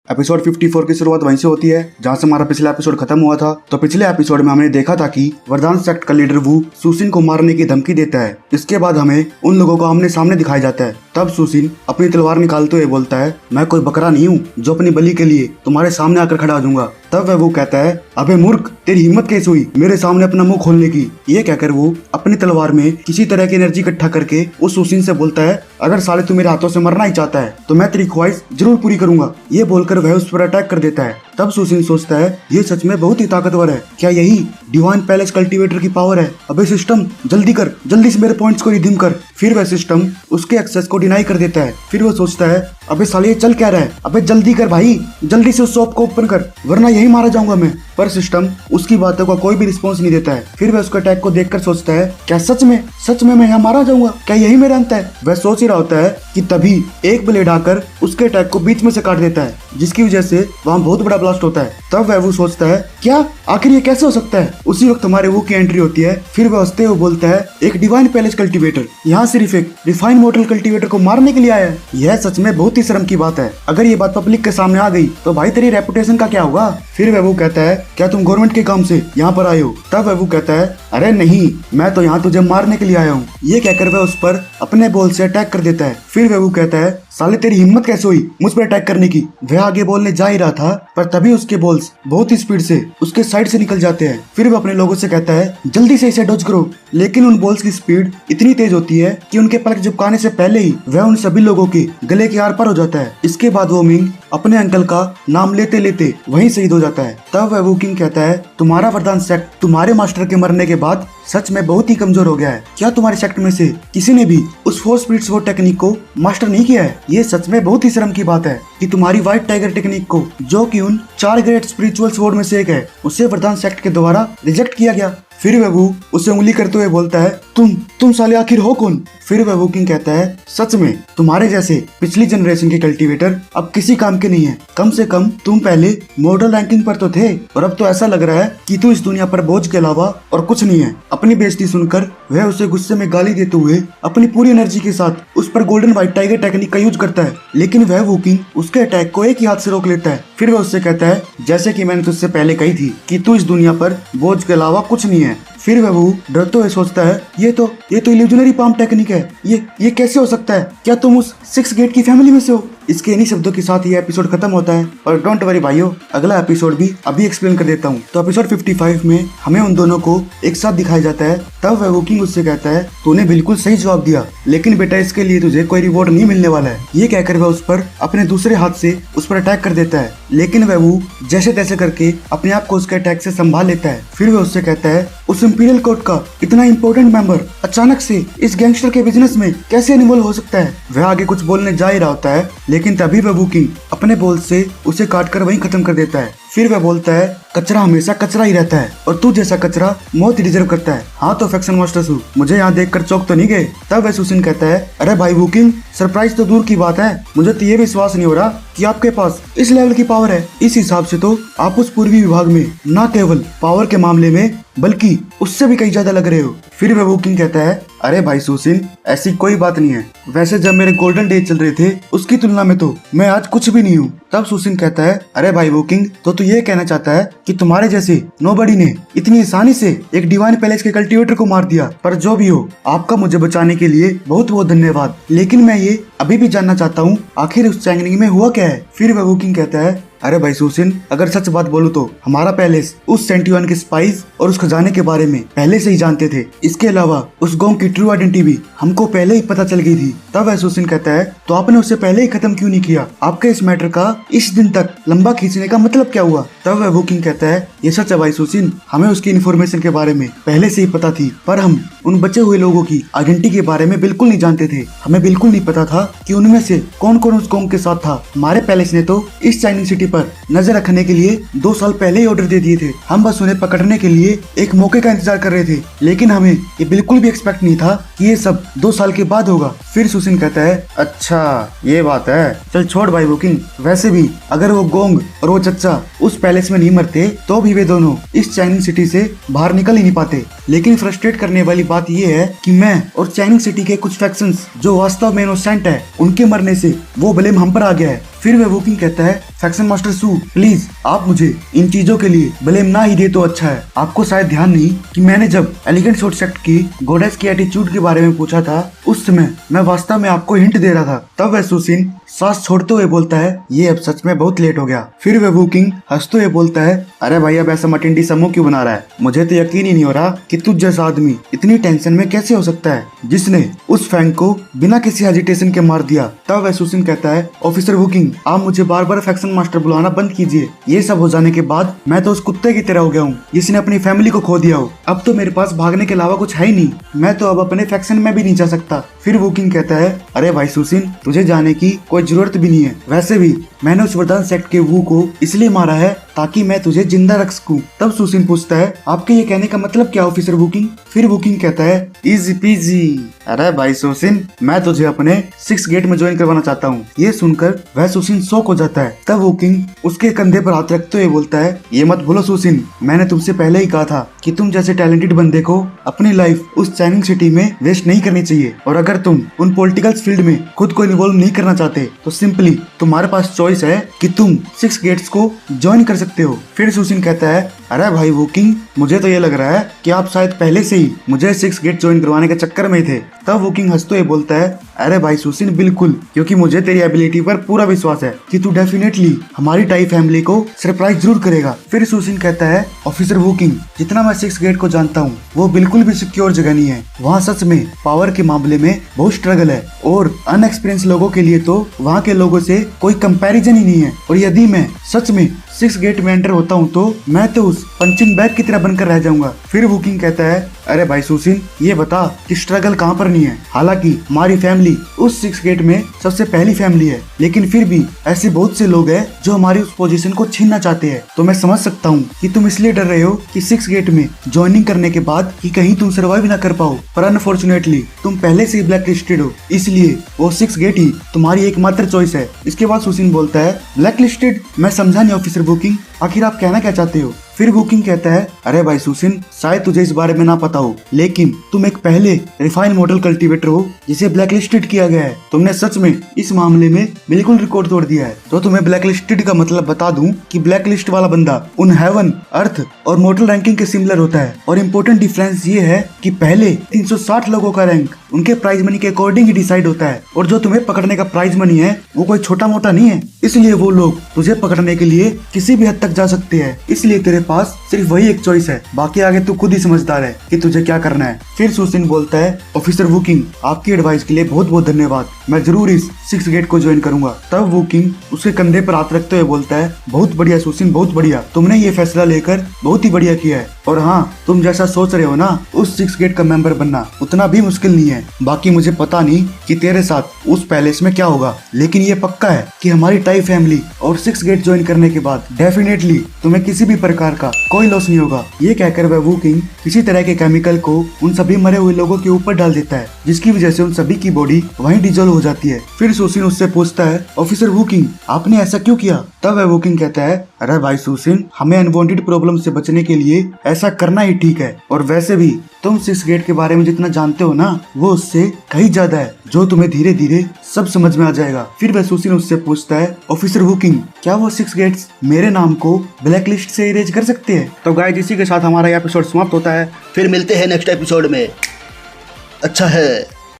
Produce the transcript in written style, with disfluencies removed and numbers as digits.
Episode 54 की शुरुआत वहीं से होती है जहां से हमारा पिछला एपिसोड खत्म हुआ था। तो पिछले एपिसोड में हमने देखा था कि वरदान सेक्ट का लीडर वू सुसिन को मारने की धमकी देता है। इसके बाद हमें उन लोगों को आमने सामने दिखाया जाता है। तब सुसिन अपनी तलवार निकालते हुए बोलता है, मैं कोई बकरा नहीं हूँ जो अपनी बलि के लिए तुम्हारे सामने आकर खड़ा हो जाऊंगा। तब वह वो कहता है, अबे मूर्ख, तेरी हिम्मत कैसे हुई मेरे सामने अपना मुंह खोलने की। ये कहकर वो अपनी तलवार में किसी तरह की एनर्जी इकट्ठा करके उस सुसिन से बोलता है, अगर साले तू मेरे हाथों से मरना ही चाहता है तो मैं तेरी ख्वाहिश जरूर पूरी करूंगा। ये बोलकर वह उस पर अटैक कर देता है। तब सुसिन सोचता है, ये सच में बहुत ही ताकतवर है। क्या यही डिवाइन पैलेस कल्टीवेटर की पावर है? अबे सिस्टम जल्दी कर, जल्दी से मेरे पॉइंट्स को रिडीम कर। फिर वह सिस्टम उसके एक्सेस को डिनाई कर देता है। फिर वो सोचता है, अबे साले ये चल क्या रहा है? अबे जल्दी कर भाई, जल्दी से उस शॉप को ओपन कर वरना यही मारा जाऊंगा मैं। पर सिस्टम उसकी बातों का कोई भी रिस्पॉन्स नहीं देता है। फिर वह उसके अटैक को देखकर सोचता है, क्या सच में मैं यहाँ मारा जाऊंगा? क्या यही मेरा अंत है? वह सोच ही रहा होता है कि तभी एक ब्लेड आकर उसके अटैक को बीच में से काट देता है, जिसकी वजह से वहाँ बहुत बड़ा ब्लास्ट होता है। तब वह वो सोचता है, क्या आखिर ये कैसे हो सकता है? उसी वक्त हमारे वो की एंट्री होती है। फिर वह हंसते हुए बोलता है, एक डिवाइन पैलेस कल्टीवेटर यहाँ सिर्फ एक रिफाइन मॉडल कल्टीवेटर को मारने के लिए आया है। यह सच में बहुत ही शर्म की बात है। अगर ये बात पब्लिक के सामने आ गई तो भाई तेरी रेपुटेशन का क्या होगा? फिर वह वो कहता है, क्या तुम गवर्नमेंट के काम से यहाँ पर आए हो? तब वह वो कहता है, अरे नहीं, मैं तो यहाँ तुझे मारने के लिए आया हूँ। ये कहकर वह उस पर अपने बॉल से अटैक कर देता है। फिर वह वो कहता है, साले तेरी हिम्मत कैसे हुई मुझ पर अटैक करने की? वह आगे बोलने जा ही रहा था पर तभी उसके बॉल्स बहुत ही स्पीड से उसके साइड से निकल जाते हैं। फिर वह अपने लोगों से कहता है, जल्दी से इसे डॉज करो। लेकिन उन बॉल्स की स्पीड इतनी तेज होती है कि उनके पलक झपकाने से पहले ही वह उन सभी लोगों के गले के आर पार हो जाता है। इसके बाद वो मिंग अपने अंकल का नाम लेते लेते वहीं शहीद हो जाता है। तब वह वो किंग कहता है, तुम्हारा वरदान सेक्ट तुम्हारे मास्टर के मरने के बाद सच में बहुत ही कमजोर हो गया है। क्या तुम्हारे सेक्ट में से किसी ने भी उस 4 स्पीड स्वॉर्ड टेक्निक को मास्टर नहीं किया है? ये सच में बहुत ही शर्म की बात है कि तुम्हारी व्हाइट टाइगर टेक्निक को, जो कि उन 4 ग्रेट स्पिरिचुअल स्वॉर्ड में से एक है, उसे वरदान सेक्ट के द्वारा रिजेक्ट किया गया। फिर वह वो उसे उंगली करते हुए बोलता है, तुम साले आखिर हो कौन? फिर वह वो किंग कहता है, सच में तुम्हारे जैसे पिछली जनरेशन के कल्टीवेटर अब किसी काम के नहीं है। कम से कम तुम पहले मॉडल रैंकिंग पर तो थे और अब तो ऐसा लग रहा है कि तू इस दुनिया पर बोझ के अलावा और कुछ नहीं है। अपनी बेइज्जती सुनकर वह उसे गुस्से में गाली देते हुए अपनी पूरी एनर्जी के साथ उस पर गोल्डन व्हाइट टाइगर टेक्निक का यूज करता है। लेकिन वह वो किंग उसके अटैक को एक ही हाथ से रोक लेता है। फिर वह उससे कहता है, जैसे कि मैंने तुझसे पहले कही थी कि तू इस दुनिया पर बोझ के अलावा कुछ नहीं है। फिर वह वो डरते हुए सोचता है, ये तो इल्यूजनरी पाम टेक्निक है। ये कैसे हो सकता है? क्या तुम उस 6 गेट की फैमिली में से हो? इसके इन्हीं शब्दों के साथ ये एपिसोड खत्म होता है। और डोंट वरी भाइयों, अगला एपिसोड भी अभी एक्सप्लेन कर देता हूँ। तो एपिसोड 55 में हमें उन दोनों को एक साथ दिखाया जाता है। तब वह वो किंग उससे कहता है, तूने बिल्कुल सही जवाब दिया, लेकिन बेटा इसके लिए तुझे कोई रिवॉर्ड नहीं मिलने वाला है। ये कहकर वह उस पर अपने दूसरे हाथ से उस पर अटैक कर देता है। लेकिन वह वो जैसे तैसे करके अपने आप को उसके अटैक से संभाल लेता है। फिर वह उससे कहता है, उस इंपीरियल कोर्ट का इतना इंपॉर्टेंट मेंबर अचानक से इस गैंगस्टर के बिजनेस में कैसे इन्वॉल्व हो सकता है? वह आगे कुछ बोलने जा ही रहा होता है, लेकिन तभी वह वो किंग अपने बोल से उसे काटकर वहीं खत्म कर देता है। फिर वह बोलता है, कचरा हमेशा कचरा ही रहता है और तू जैसा कचरा मौत ही डिजर्व करता है। हाँ तो फैक्शन मास्टर सू, मुझे यहाँ देखकर चौंक तो नहीं गए? तब वह सुसिन कहता है, अरे भाई वो किंग, सरप्राइज तो दूर की बात है, मुझे तो ये विश्वास नहीं हो रहा कि आपके पास इस लेवल की पावर है। इस हिसाब से तो आप उस पूर्वी विभाग में न केवल पावर के मामले में बल्कि उससे भी कहीं ज्यादा लग रहे हो। फिर वह वो किंग कहता है, अरे भाई सुसिन, ऐसी कोई बात नहीं है। वैसे जब मेरे गोल्डन डेज चल रहे थे उसकी तुलना में तो मैं आज कुछ भी नहीं हूँ। तब सुसिन कहता है, अरे भाई वो किंग, तो तू ये कहना चाहता है कि तुम्हारे जैसे नोबडी ने इतनी आसानी से एक डिवाइन पैलेस के कल्टीवेटर को मार दिया? पर जो भी हो, आपका मुझे बचाने के लिए बहुत बहुत धन्यवाद। लेकिन मैं ये अभी भी जानना चाहता हूँ, आखिर उस चैंगनिंग में हुआ क्या है? फिर वह वो किंग कहता है, अरे भाई सुसिन, अगर सच बात बोलूं तो हमारा पैलेस उस सेंटिवन के स्पाइस और उस खजाने के बारे में पहले से ही जानते थे। इसके अलावा उस गोंग की ट्रू आइडेंटिटी भी हमको पहले ही पता चल गई थी। तब वह सुसिन कहता है, तो आपने उसे पहले ही खत्म क्यों नहीं किया? आपके इस मैटर का इस दिन तक लंबा खींचने का मतलब क्या हुआ? तब वह वो किंग कहता है, ये सच है भाई सुसिन, हमें उसकी इन्फॉर्मेशन के बारे में पहले से ही पता थी, पर हम उन बचे हुए लोगों की आइडेंटिटी के बारे में बिल्कुल नहीं जानते थे। हमें बिल्कुल नहीं पता था कि उनमें से कौन कौन उस गोंग के साथ था। हमारे पैलेस ने तो इस चाइनिंग सिटी पर नजर रखने के लिए 2 साल पहले ही ऑर्डर दे दिए थे। हम बस उन्हें पकड़ने के लिए एक मौके का इंतजार कर रहे थे, लेकिन हमें ये बिल्कुल भी एक्सपेक्ट नहीं था कि ये सब 2 साल के बाद होगा। फिर सुसिन कहता है, अच्छा ये बात है, चल छोड़ भाई वो किंग। वैसे भी अगर वो गोंग और वो चच्चा उस पैलेस में नहीं मरते तो भी वे दोनों इस चाइनिंग सिटी से बाहर निकल ही नहीं पाते। लेकिन फ्रस्ट्रेट करने वाली बात ये है कि मैं और चाइनिंग सिटी के कुछ फैक्शंस जो वास्तव में इनोसेंट है, उनके मरने से वो ब्लेम हम पर आ गया है। फिर वह वोकिंग कहता है, फैक्शन मास्टर सू प्लीज आप मुझे इन चीजों के लिए ब्लेम ना ही दे तो अच्छा है। आपको शायद ध्यान नहीं कि मैंने जब एलिगेंट शॉर्ट सेक्ट की गोडेस की एटीट्यूड के बारे में पूछा था, उस समय मैं वास्तव में आपको हिंट दे रहा था। तब वह सुसिन सांस छोड़ते हुए बोलता है, ये अब सच में बहुत लेट हो गया। फिर वह वोकिंग हंसते हुए बोलता है, अरे भाई अब ऐसा मटिंडी समूह क्यों बना रहा है? मुझे तो यकीन ही नहीं हो रहा कि तुझ जैसा आदमी इतनी टेंशन में कैसे हो सकता है, जिसने उस फैंग को बिना किसी हेजिटेशन के मार दिया। तब वह सुसिन कहता है, ऑफिसर वोकिंग आप मुझे बार बार फैक्शन मास्टर बुलाना बंद कीजिए। ये सब हो जाने के बाद मैं तो उस कुत्ते की तरह हो गया हूँ जिसने अपनी फैमिली को खो दिया हो। अब तो मेरे पास भागने के अलावा कुछ है ही नहीं, मैं तो अब अपने फैक्शन में भी नहीं जा सकता। फिर वोकिंग कहता है, अरे भाई सुसिन तुझे जाने की कोई जरूरत भी नहीं है। वैसे भी मैंने उस वरदान सेक्ट के वू को इसलिए मारा है ताकि मैं तुझे जिंदा रख सकूं। तब सुसिन पूछता है, आपके ये कहने का मतलब क्या ऑफिसर वोकिंग? फिर वोकिंग कहता है, इजी पीजी। अरे भाई सुसिन मैं तुझे अपने 6 गेट में ज्वाइन करवाना चाहता हूँ। ये सुनकर वह सुसिन शॉक हो जाता है। तब वोकिंग उसके कंधे पर हाथ रखते हुए बोलता है, ये मत भूलो सुसिन, मैंने तुमसे पहले ही कहा था कि तुम जैसे टैलेंटेड बंदे को अपनी लाइफ उस चाइनिंग सिटी में वेस्ट नहीं करनी चाहिए। और अगर तुम उन पॉलिटिकल फील्ड में खुद को इन्वॉल्व नहीं करना चाहते तो सिंपली तुम्हारे पास चॉइस है कि तुम 6 गेट्स को ज्वाइन कर सकते हो। फिर सुसिन कहता है, अरे भाई वोकिंग मुझे तो ये लग रहा है कि आप शायद पहले से ही मुझे 6 गेट ज्वाइन करवाने के चक्कर में थे। तब वोकिंग हंसते हुए बोलता है, अरे भाई सुसिन बिल्कुल, क्योंकि मुझे तेरी एबिलिटी पर पूरा विश्वास है कि तू डेफिनेटली हमारी टाई फैमिली को सरप्राइज जरूर करेगा। फिर सुसिन कहता है, ऑफिसर वोकिंग जितना मैं 6 गेट को जानता हूँ वो बिल्कुल भी सिक्योर जगह नहीं है। वहाँ सच में पावर के मामले में बहुत स्ट्रगल है और अनएक्सपीरियंस लोगों के लिए तो वहाँ के लोगों से कोई कंपैरिजन ही नहीं है। और यदि मैं सच में 6 गेट में एंटर होता हूँ तो मैं तो उस पंचिंग बैग की तरह बनकर रह जाऊंगा। फिर वोकिंग कहता है, अरे भाई सुसिन ये बता कि स्ट्रगल कहाँ पर नहीं है? हालांकि हमारी फैमिली उस 6 गेट में सबसे पहली फैमिली है, लेकिन फिर भी ऐसे बहुत से लोग हैं जो हमारी उस पोजीशन को छीनना चाहते हैं। तो मैं समझ सकता हूँ कि तुम इसलिए डर रहे हो कि 6 गेट में ज्वाइनिंग करने के बाद कि कहीं तुम सर्वाइव ना कर पाओ, पर अनफॉर्चुनेटली तुम पहले से ही ब्लैक लिस्टेड हो, इसलिए वो 6 गेट ही तुम्हारी एकमात्र चॉइस है। इसके बाद सुसिन बोलता है, ब्लैक लिस्टेड? मैं समझा नहीं ऑफिसर वोकिंग, आखिर आप कहना क्या चाहते हो? फिर वोकिंग कहता है, अरे भाई सुसिन शायद तुझे इस बारे में ना पता हो, लेकिन तुम एक पहले रिफाइन मॉडल कल्टीवेटर हो जिसे ब्लैक लिस्टेड किया गया है। तुमने सच में इस मामले में बिल्कुल रिकॉर्ड तोड़ दिया है। तो तुम्हें ब्लैक लिस्टेड का मतलब बता दूं कि ब्लैक लिस्ट वाला बंदा उन हेवन, अर्थ और मॉडल रैंकिंग के सिमिलर होता है। और इम्पोर्टेंट डिफरेंस ये है कि पहले 360 लोगों का रैंक उनके प्राइज मनी के अकॉर्डिंग ही डिसाइड होता है, और जो तुम्हें पकड़ने का प्राइज मनी है वो कोई छोटा मोटा नहीं है। इसलिए वो लोग तुझे पकड़ने के लिए किसी भी हद तक जा सकते हैं। इसलिए तेरे पास सिर्फ वही एक चॉइस है, बाकी आगे तू खुद ही समझदार है कि तुझे क्या करना है। फिर सुसिन बोलता है, ऑफिसर वोकिंग आपकी एडवाइस के लिए बहुत बहुत धन्यवाद, मैं जरूर इस 6 गेट को ज्वाइन करूंगा। तब वोकिंग उसके कंधे पर हाथ रखते हुए बोलता है, बहुत बढ़िया सुसिन, बहुत बढ़िया, तुमने ये फैसला लेकर बहुत ही बढ़िया किया है। और हाँ, तुम जैसा सोच रहे हो ना, उस 6 गेट का मेंबर बनना उतना भी मुश्किल नहीं है। बाकी मुझे पता नहीं कि तेरे साथ उस पैलेस में क्या होगा, लेकिन ये पक्का है कि हमारी टाई फैमिली और 6 गेट ज्वाइन करने के बाद डेफिनेटली तुम्हें किसी भी प्रकार का कोई लॉस नहीं होगा। ये कहकर वह वोकिंग किसी तरह के केमिकल को उन सभी मरे हुए लोगों के ऊपर डाल देता है, जिसकी वजह से उन सभी की बॉडी वहीं डिजोल्व हो जाती है। फिर सुसिन उससे पूछता है, ऑफिसर वोकिंग आपने ऐसा क्यों किया? तब वह वोकिंग कहता है, अरे भाई सुसिन हमें अनवांटेड प्रॉब्लम से बचने के लिए ऐसा करना ही ठीक है। और वैसे भी तुम 6 गेट के बारे में जितना जानते हो ना, वो उससे कहीं ज्यादा है, जो तुम्हें धीरे धीरे सब समझ में आ जाएगा। फिर वह सुसिन उससे पूछता है, ऑफिसर वोकिंग क्या वो 6 गेट्स मेरे नाम को ब्लैक लिस्ट से इरेज कर सकते हैं? तो गाइस इसी के साथ हमारा एपिसोड समाप्त होता है। फिर मिलते हैं नेक्स्ट एपिसोड में। अच्छा है।